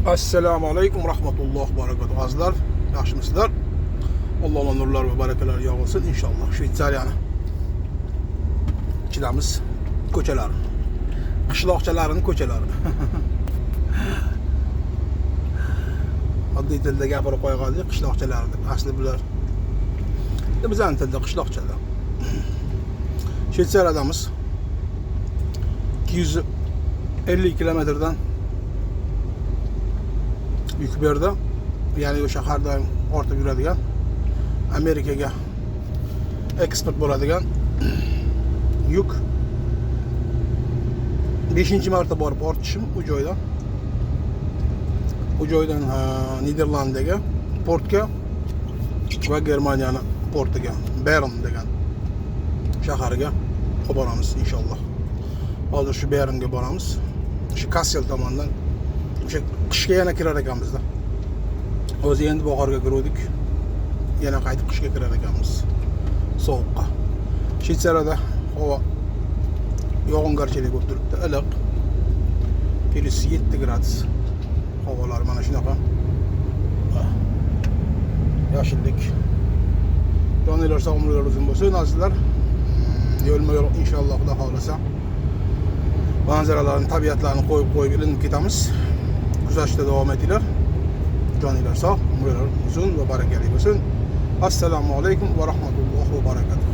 Assalomu alaykum rahmatullohi va barakatuh. Azizlar, yaxshimisizlar? Allohning nurlari va barakalar yog'ilsin inshaalloh. Shvetsariyani ichidamiz, ko'chalar, qishloqchalarining ko'chalari. Oddiy tilda gapirib qo'ygandik, qishloqchalar deb. Asli bular bizning tilda qishloqchalar. Shvetsariyadamiz. 250 kilometrdan yuk berdi. Ya'ni o'sha shaharda ortib yuradigan, Amerikaga eksport bo'ladigan yuk 5-marta borib ortishim u joydan Niderlandiyaga portga va Germaniyani portiga, Bern degan shaharga olib boramiz inshaalloh. Hozir shu Bernga boramiz. Shu Kassel tomonidan o'sha qishga yana kirar ekanmizda. O'zi endi bahorga kirdik. Yana qaytib qishga kirar ekanmiz. Sovuqqa. Shvetsariyada havo yog'ingarchilik bo'lib turibdi, iliq. +7 gradus. Havolar mana shunaqa. Yashillik. Joninglar sog' umrlar uzun bo'lsin, azizlar. Yo'lma-yo'l inshaalloh Xudo xolasa. Manzaralarni, tabiatlarni qo'yib ilinib ketamiz. Kuzatishda davom etinglar. Joninglar sog', umrlar uzun va barakali bo'lsin. Assalomu alaykum va rahmatullohi va barakatuh.